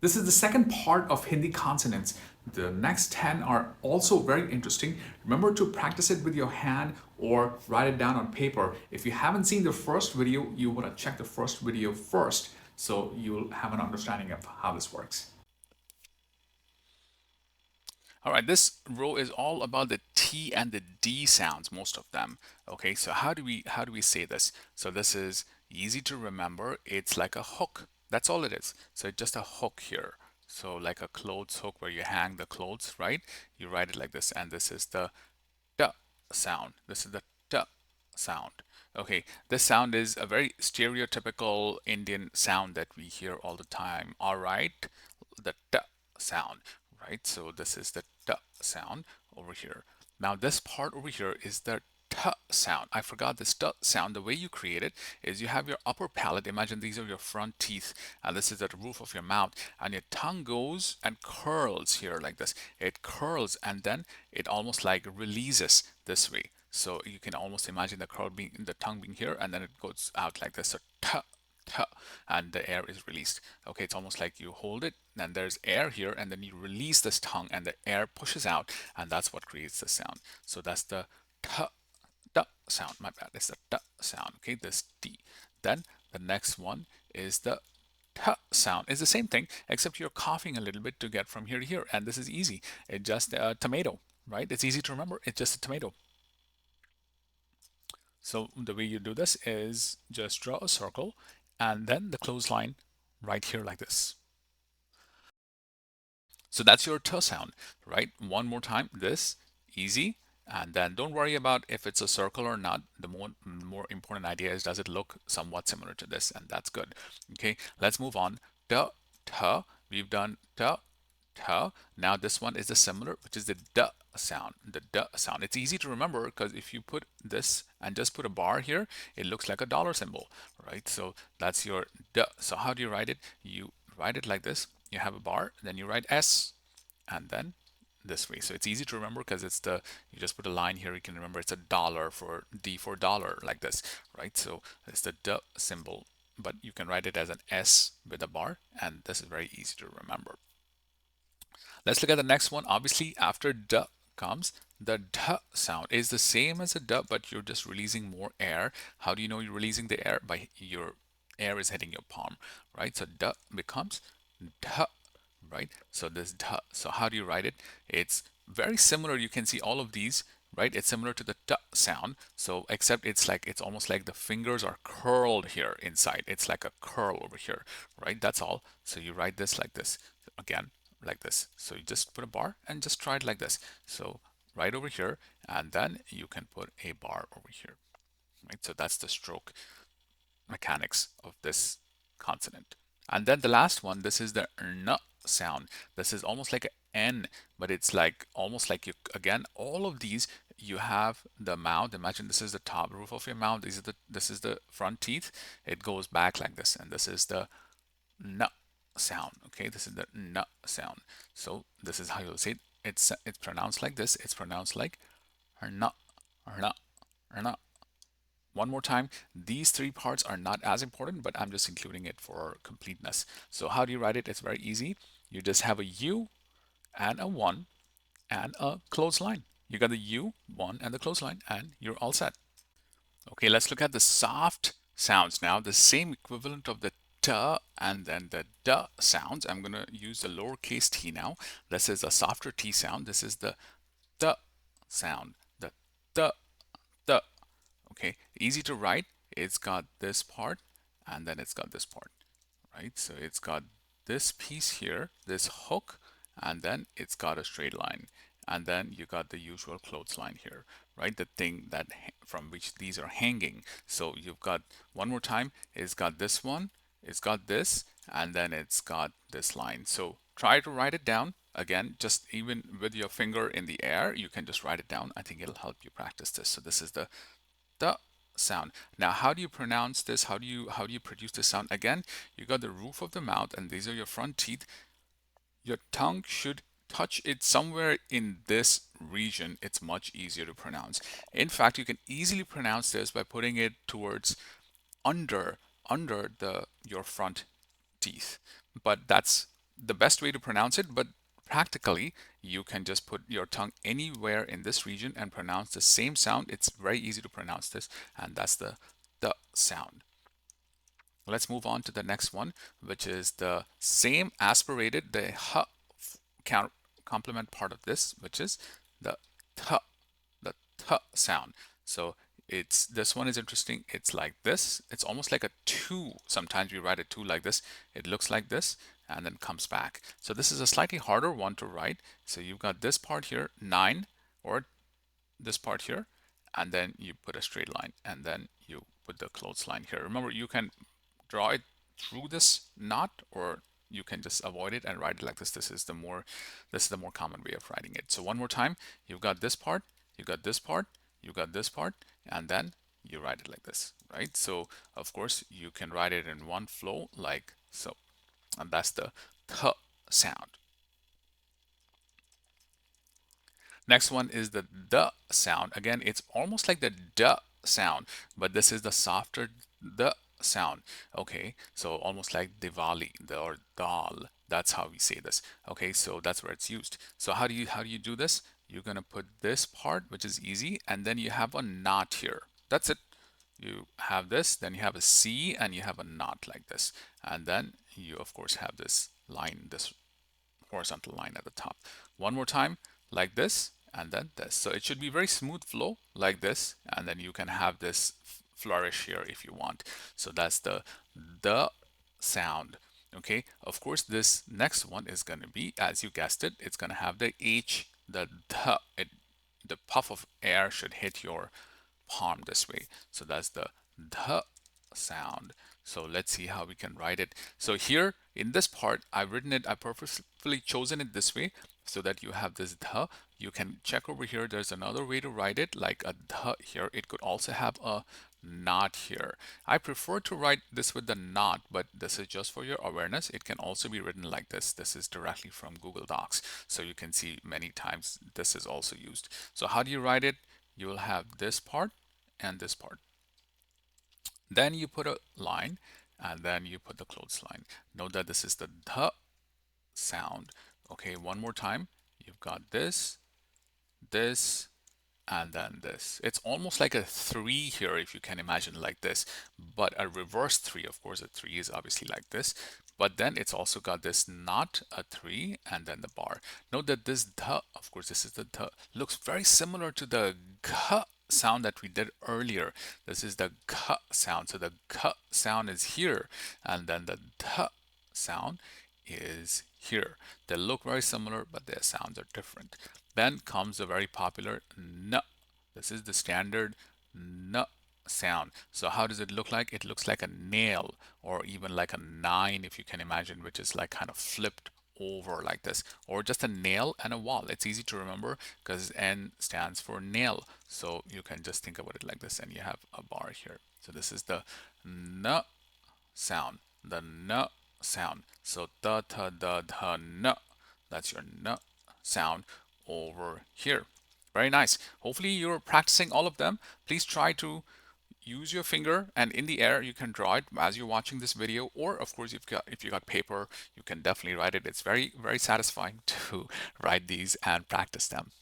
This is the second part of Hindi consonants. The next 10 are also very interesting. Remember to practice it with your hand or write it down on paper. If you haven't seen the first video, you want to check the first video first so you'll have an understanding of how this works. All right, this row is all about the T and the D sounds, most of them. Okay, so how do we say this? So this is easy to remember. It's like a hook. That's all it is. So it's just a hook here. So like a clothes hook where you hang the clothes, right? You write it like this, and this is the T sound. This is the T sound. Okay, this sound is a very stereotypical Indian sound that we hear all the time. All right, the T sound, right? So this is the T sound over here. Now this part over here is the T sound. I forgot this T sound. The way you create it is you have your upper palate. Imagine these are your front teeth, and this is the roof of your mouth, and your tongue goes and curls here like this. It curls, and then it almost like releases this way. So you can almost imagine the tongue being here, and then it goes out like this. So T, T, and the air is released. Okay, it's almost like you hold it, and there's air here, and then you release this tongue, and the air pushes out, and that's what creates the sound. So that's the T, T sound. My bad. It's the T sound. Okay, this D. Then the next one is the T sound. It's the same thing, except you're coughing a little bit to get from here to here, and this is easy. It's just a tomato, right? It's easy to remember. It's just a tomato. So the way you do this is just draw a circle and then the clothesline right here like this. So that's your T sound, right? One more time, this, easy. And then don't worry about if it's a circle or not. The more important idea is, does it look somewhat similar to this? And that's good. Okay, let's move on. T, T, we've done T, T. Now this one is the similar, which is the D sound, the D sound. It's easy to remember because if you put this and just put a bar here, it looks like a dollar symbol, right? So that's your D. So how do you write it? You write it like this. You have a bar, then you write S, and then this way. So it's easy to remember because it's the, you just put a line here, you can remember it's a dollar for D for dollar like this, right? So it's the D symbol, but you can write it as an S with a bar, and this is very easy to remember. Let's look at the next one. Obviously, after D comes the D sound. Is the same as a D, but you're just releasing more air. How do you know you're releasing the air? By your air is hitting your palm, right? So D becomes D, right? So this D. So how do you write it? It's very similar. You can see all of these, right? It's similar to the T sound. So except it's like, it's almost like the fingers are curled here inside. It's like a curl over here, right? That's all. So you write this like this. Again, like this. So you just put a bar and just try it like this. So right over here, and then you can put a bar over here, right? So that's the stroke mechanics of this consonant. And then the last one, this is the N sound. This is almost like an N, but it's like almost like you, again, all of these, you have the mouth. Imagine this is the top roof of your mouth. This is the front teeth. It goes back like this, and this is the N sound. Okay, this is the N sound. So this is how you'll say it. It's pronounced like this. It's pronounced like N, N, N. One more time, these three parts are not as important, but I'm just including it for completeness. So how do you write it? It's very easy. You just have a U and a 1 and a clothesline. You got the U, 1, and the clothesline, and you're all set. Okay, let's look at the soft sounds now. The same equivalent of the T and then the D sounds. I'm going to use the lowercase t now. This is a softer T sound. This is the D sound. The D, D. Okay, easy to write. It's got this part and then it's got this part, right? So it's got this piece here, this hook, and then it's got a straight line. And then you got the usual clothesline here, right? The thing that from which these are hanging. So you've got, one more time, it's got this one, it's got this, and then it's got this line. So try to write it down. Again, just even with your finger in the air, you can just write it down. I think it'll help you practice this. So this is the sound. Now, how do you pronounce this? How do you produce this sound? Again, you got the roof of the mouth, and these are your front teeth. Your tongue should touch it somewhere in this region. It's much easier to pronounce. In fact, you can easily pronounce this by putting it towards under the your front teeth. But that's the best way to pronounce it, but practically you can just put your tongue anywhere in this region and pronounce the same sound. It's very easy to pronounce this, and that's the sound. Let's move on to the next one, which is the same aspirated, the h count complement part of this, which is the t, the t sound. So it's this one is interesting. It's like this. It's almost like a two. Sometimes we write a two like this. It looks like this and then comes back. So this is a slightly harder one to write. So you've got this part here, 9, or this part here, and then you put a straight line, and then you put the clothesline here. Remember, you can draw it through this knot, or you can just avoid it and write it like this. This is the more common way of writing it. So one more time, you've got this part, you got this part, you got this part, and then you write it like this, right? So of course you can write it in one flow like so, and that's the th sound. Next one is the D sound. Again, it's almost like the D sound, but this is the softer D sound. Okay, so almost like Diwali or dal. That's how we say this. Okay, so that's where it's used. So how do you do this? You're gonna put this part, which is easy, and then you have a knot here. That's it. You have this, then you have a C, and you have a knot like this, and then you of course have this line, this horizontal line at the top. One more time, like this, and then this. So it should be very smooth flow like this, and then you can have this flourish here if you want. So that's the sound. Okay, of course this next one is going to be, as you guessed it, it's going to have the H, the puff of air should hit your palm this way. So that's the sound. So let's see how we can write it. So here in this part, I've written it, I purposefully chosen it this way so that you have this the. You can check over here. There's another way to write it like a the here. It could also have a not here. I prefer to write this with the not, but this is just for your awareness. It can also be written like this. This is directly from Google Docs. So you can see many times this is also used. So how do you write it? You will have this part and this part. Then you put a line, and then you put the clothesline. Note that this is the sound. Okay, one more time. You've got this, and then this. It's almost like a 3 here, if you can imagine like this, but a reverse 3. Of course, a 3 is obviously like this, but then it's also got this not a 3 and then the bar. Note that this the, of course, this is the, looks very similar to the g sound that we did earlier. This is the g sound. So the g sound is here, and then the d sound is here. They look very similar, but their sounds are different. Then comes the very popular n. This is the standard n sound. So how does it look like? It looks like a nail, or even like a 9 if you can imagine, which is like kind of flipped over like this, or just a nail and a wall. It's easy to remember because N stands for nail. So you can just think about it like this, and you have a bar here. So this is the n sound, the n sound. So da ta da da n. That's your n sound over here. Very nice. Hopefully you're practicing all of them. Please try to use your finger, and in the air you can draw it as you're watching this video, or of course if you got paper, you can definitely write it. It's very satisfying to write these and practice them.